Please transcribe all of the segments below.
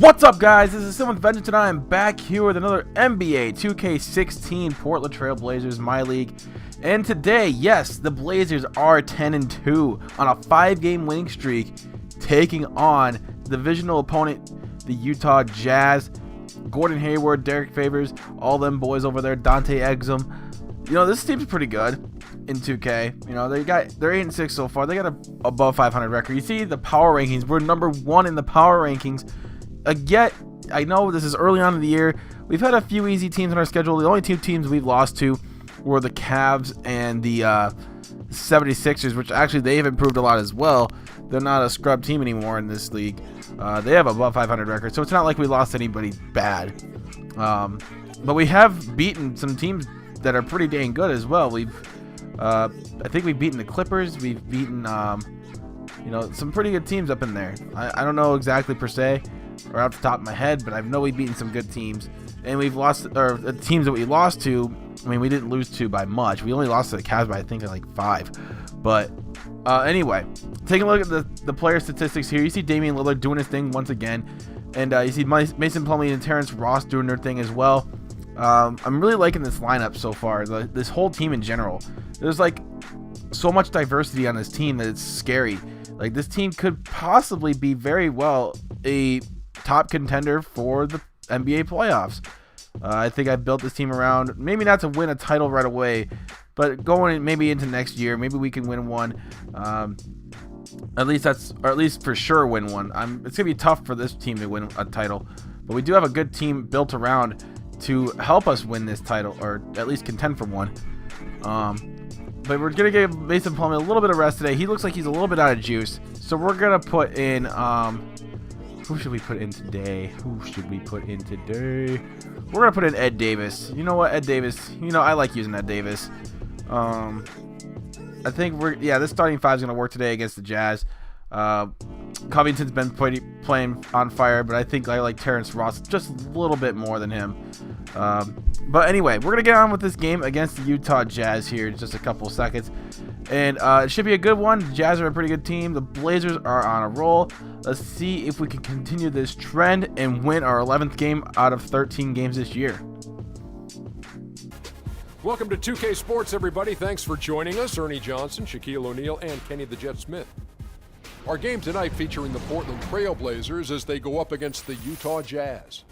What's up, guys? This is Sim with Vengeance, and I am back here with another NBA 2K16 Portland Trail Blazers MyLeague. And today, yes, the Blazers are 10-2 on a 5-game winning streak, taking on divisional opponent, the Utah Jazz. Gordon Hayward, Derek Favors, all them boys over there, Dante Exum. You know, this team's pretty good in 2K. You know, they're 8-6 so far. They got a above 500 record. You see the power rankings. We're number 1 in the power rankings. Yet, I know this is early on in the year. We've had a few easy teams on our schedule. The only 2 teams we've lost to were the Cavs and the 76ers, which actually they have improved a lot as well. They're not a scrub team anymore in this league. They have above 500 record, so it's not like we lost anybody bad. But we have beaten some teams that are pretty dang good as well. I think we've beaten the Clippers. We've beaten, some pretty good teams up in there. I don't know exactly per se, or off the top of my head, but I know we've beaten some good teams. And we've lost, or the teams that we lost to, I mean, we didn't lose to by much. We only lost to the Cavs by, I think, like 5. But anyway, taking a look at the player statistics here, you see Damien Lillard doing his thing once again. And you see Mason Plumlee and Terrence Ross doing their thing as well. I'm really liking this lineup so far, this whole team in general. There's like so much diversity on this team that it's scary. Like, this team could possibly be very well a top contender for the NBA playoffs. I think I built this team around, maybe not to win a title right away, but going maybe into next year, maybe we can win one. At least for sure win one. It's gonna be tough for this team to win a title, but we do have a good team built around to help us win this title, or at least contend for one. But we're gonna give Mason Plumlee a little bit of rest today. He looks like he's a little bit out of juice, so we're gonna put in who should we put in today? We're gonna put in Ed Davis. You know what, Ed Davis, I like using Ed Davis. I think this starting 5 is gonna work today against the Jazz. Covington's been playing on fire, but I think I like Terrence Ross just a little bit more than him. But anyway, we're gonna get on with this game against the Utah Jazz here in just a couple of seconds, and it should be a good one. The Jazz are a pretty good team. The Blazers are on a roll. Let's see if we can continue this trend and win our 11th game out of 13 games this year. Welcome to 2K Sports, everybody. Thanks for joining us. Ernie Johnson, Shaquille O'Neal, and Kenny the Jet Smith. Our game tonight featuring the Portland Trail Blazers as they go up against the Utah Jazz.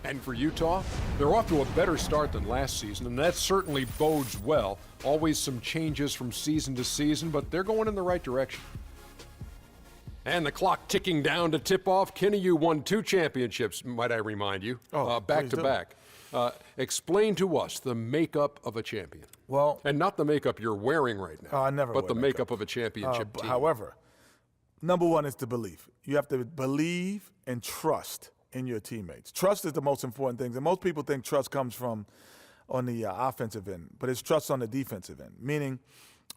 And for Utah, they're off to a better start than last season, and that certainly bodes well. Always some changes from season to season, but they're going in the right direction. And the clock ticking down to tip off. Kenny, you won 2 championships, might I remind you, back to back. Explain to us the makeup of a champion. Well, and not the makeup you're wearing right now, I never but the makeup makeup of a championship team. However, number 1 is to believe. You have to believe and trust in your teammates. Trust is the most important thing. And most people think trust comes from on the offensive end, but it's trust on the defensive end. Meaning,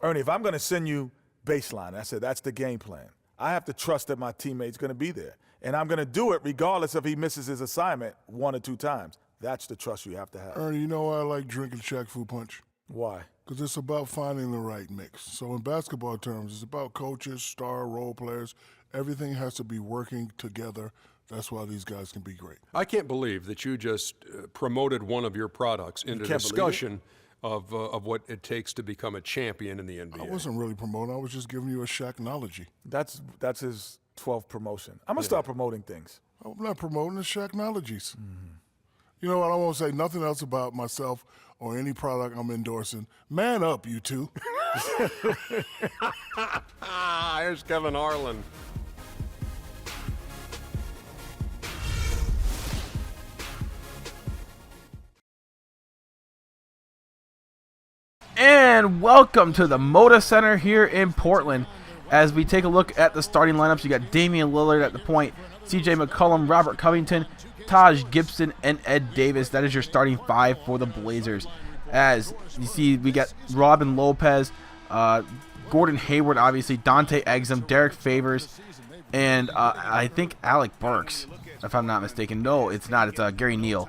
Ernie, if I'm going to send you baseline, I said that's the game plan. I have to trust that my teammate's going to be there. And I'm going to do it regardless if he misses his assignment 1 or 2 times. That's the trust you have to have. Ernie, you know why I like drinking Shaq Fu Punch? Why? Because it's about finding the right mix. So in basketball terms, it's about coaches, star role players. Everything has to be working together. That's why these guys can be great. I can't believe that you just promoted one of your products into discussion of what it takes to become a champion in the NBA. I wasn't really promoting. I was just giving you a Shaqnology. That's his 12th promotion. I'm going to start promoting things. I'm not promoting the Shaqnologies. You know what? I won't say nothing else about myself or any product I'm endorsing. Man up, you two. Here's Kevin Harlan. And welcome to the Moda Center here in Portland. As we take a look at the starting lineups, you got Damian Lillard at the point, CJ McCollum, Robert Covington, Taj Gibson, and Ed Davis. That is your starting 5 for the Blazers. As you see, we got Robin Lopez, Gordon Hayward, obviously, Dante Exum, Derek Favors, and I think Alec Burks, if I'm not mistaken. No, it's not. It's Gary Neal.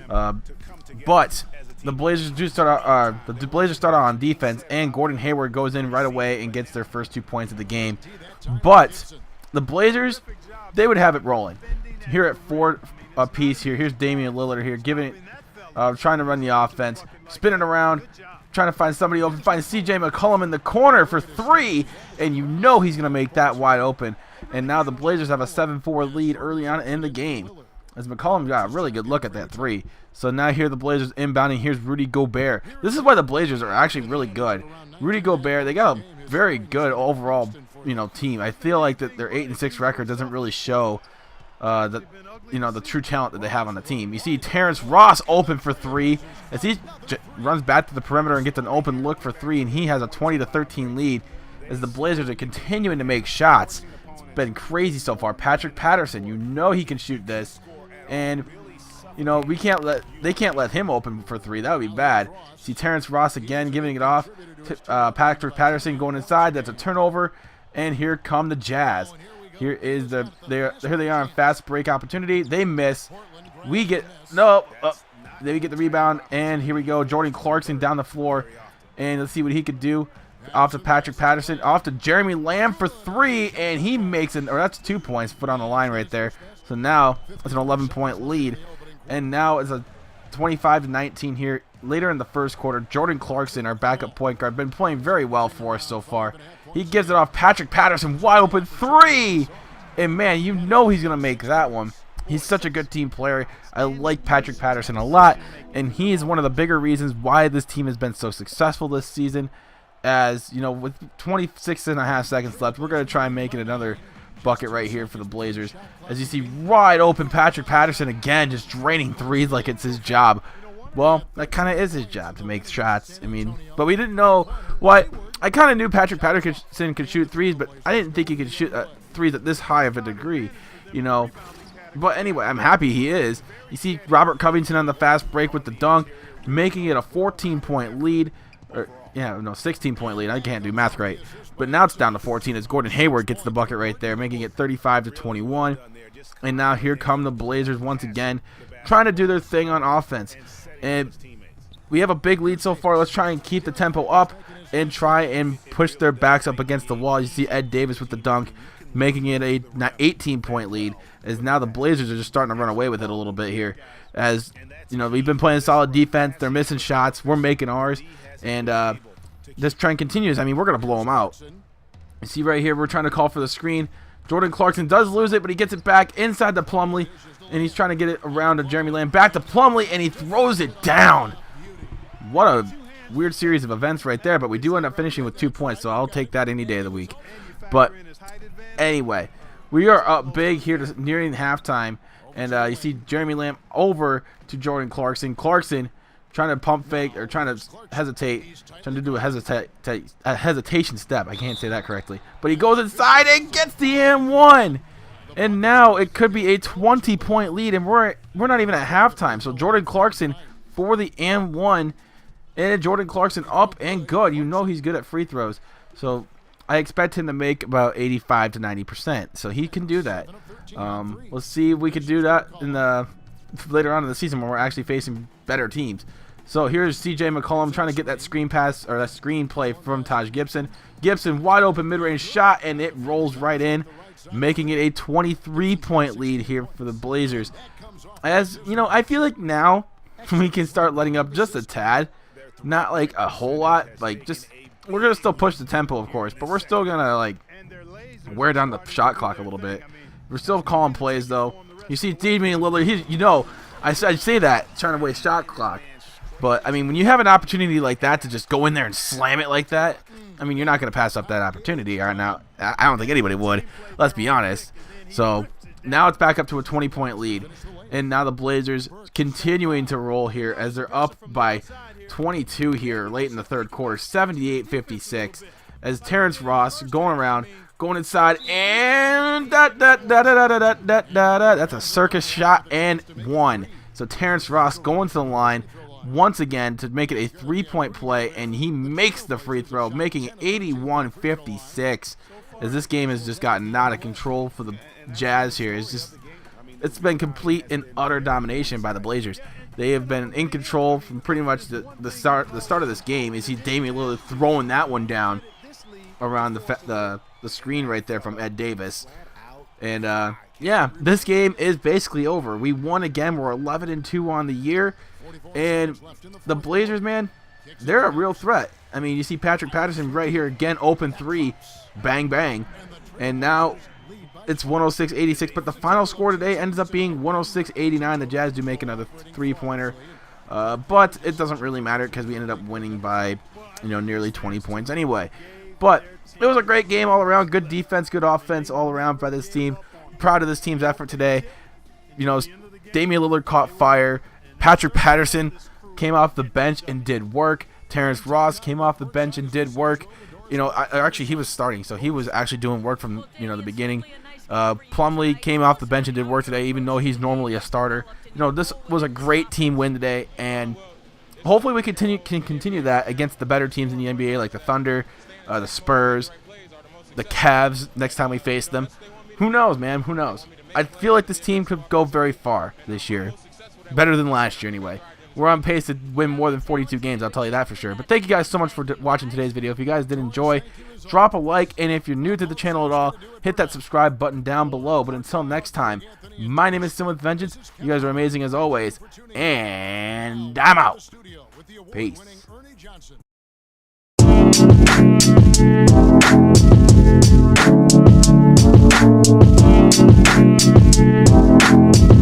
But the Blazers do start out. The Blazers start out on defense, and Gordon Hayward goes in right away and gets their first 2 points of the game. But the Blazers, they would have it rolling. here at 4 apiece here. Here's Damien Lillard here, giving it, trying to run the offense, spinning around, trying to find somebody open, find CJ McCollum in the corner for 3, and you know he's going to make that wide open. And now the Blazers have a 7-4 lead early on in the game, as McCollum got a really good look at that 3. So now here the Blazers inbounding. Here's Rudy Gobert. This is why the Blazers are actually really good. Rudy Gobert, they got a very good overall, team. I feel like that their 8-6 record doesn't really show the true talent that they have on the team. You see Terrence Ross open for 3 as he runs back to the perimeter and gets an open look for 3, and he has a 20-13 lead as the Blazers are continuing to make shots. It's been crazy so far. Patrick Patterson, he can shoot this, and they can't let him open for 3. That would be bad. See Terrence Ross again giving it off. Patrick Patterson going inside. That's a turnover, and here come the Jazz. Here they are on fast break opportunity. They miss. We get they get the rebound, and here we go. Jordan Clarkson down the floor, and let's see what he could do. Off to Patrick Patterson, off to Jeremy Lamb for 3, and he makes it. Or that's 2 points put on the line right there. So now it's an 11-point lead, and now it's a 25-19 here. Later in the first quarter, Jordan Clarkson, our backup point guard, been playing very well for us so far. He gives it off. Patrick Patterson, wide open 3, and man, he's gonna make that one. He's such a good team player. I like Patrick Patterson a lot, and he is one of the bigger reasons why this team has been so successful this season. As with 26.5 seconds left, we're gonna try and make it another bucket right here for the Blazers. As you see, wide open Patrick Patterson again, just draining 3s like it's his job. Well, that kind of is his job to make shots. But we didn't know what. I kind of knew Patrick Patterson could shoot 3s, but I didn't think he could shoot 3s at this high of a degree, But anyway, I'm happy he is. You see Robert Covington on the fast break with the dunk, making it a 14-point lead. 16-point lead. I can't do math right. But now it's down to 14 as Gordon Hayward gets the bucket right there, making it 35-21. And now here come the Blazers once again, trying to do their thing on offense. And we have a big lead so far. Let's try and keep the tempo up and try and push their backs up against the wall. You see Ed Davis with the dunk, making it a 18-point lead, as now the Blazers are just starting to run away with it a little bit here. As we've been playing solid defense. They're missing shots. We're making ours. And this trend continues. We're going to blow them out. You see right here, we're trying to call for the screen. Jordan Clarkson does lose it, but he gets it back inside to Plumlee, and he's trying to get it around to Jeremy Lamb. Back to Plumlee, and he throws it down. What a weird series of events right there, but we do end up finishing with 2 points, so I'll take that any day of the week. But anyway, we are up big here nearing halftime, and you see Jeremy Lamb over to Jordan Clarkson. Clarkson trying to pump fake, or trying to do a hesitation step. I can't say that correctly. But he goes inside and gets the M1. And now it could be a 20-point lead, and we're not even at halftime. So Jordan Clarkson for the M1, and Jordan Clarkson up and good. He's good at free throws. So I expect him to make about 85 to 90%. So he can do that. Let's see if we can do that later on in the season when we're actually facing better teams. So here's CJ McCollum trying to get that screen pass, or that screen play from Taj Gibson. Gibson, wide open mid-range shot, and it rolls right in, making it a 23-point lead here for the Blazers. As I feel like now we can start letting up just a tad, not like a whole lot. We're gonna still push the tempo, of course, but we're still gonna wear down the shot clock a little bit. We're still calling plays though. You see Damien Lillard, I say that trying to waste shot clock, but when you have an opportunity like that to just go in there and slam it like that, you're not gonna pass up that opportunity right now. I don't think anybody would. Let's be honest. So now it's back up to a 20-point lead, and now the Blazers continuing to roll here as they're up by 22 here late in the third quarter, 78-56. As Terrence Ross going inside, and that's a circus shot and one. So Terrence Ross going to the line once again to make it a 3-point play, and he makes the free throw, making it 81-56. As this game has just gotten out of control for the Jazz here. It's been complete and utter domination by the Blazers. They have been in control from pretty much the start of this game. You see Damien Lillard throwing that one down around the screen right there from Ed Davis. And yeah, this game is basically over. We won again. We're 11-2 on the year. And the Blazers, man, they're a real threat. I mean, you see Patrick Patterson right here again, open three, bang, bang. And now it's 106-86. But the final score today ends up being 106-89. The Jazz do make another three-pointer. But it doesn't really matter because we ended up winning by, nearly 20 points anyway. But it was a great game all around. Good defense, good offense all around by this team. Proud of this team's effort today. Damien Lillard caught fire. Patrick Patterson came off the bench and did work. Terrence Ross came off the bench and did work. Actually, he was starting, so he was actually doing work from, the beginning. Plumlee came off the bench and did work today, even though he's normally a starter. This was a great team win today, and hopefully we can continue that against the better teams in the NBA, like the Thunder, the Spurs, the Cavs, next time we face them. Who knows, man? Who knows? I feel like this team could go very far this year. Better than last year, anyway. We're on pace to win more than 42 games, I'll tell you that for sure. But thank you guys so much for watching today's video. If you guys did enjoy, drop a like. And if you're new to the channel at all, hit that subscribe button down below. But until next time, my name is Sin with Vengeance. You guys are amazing as always. And I'm out. Peace. We'll be right back.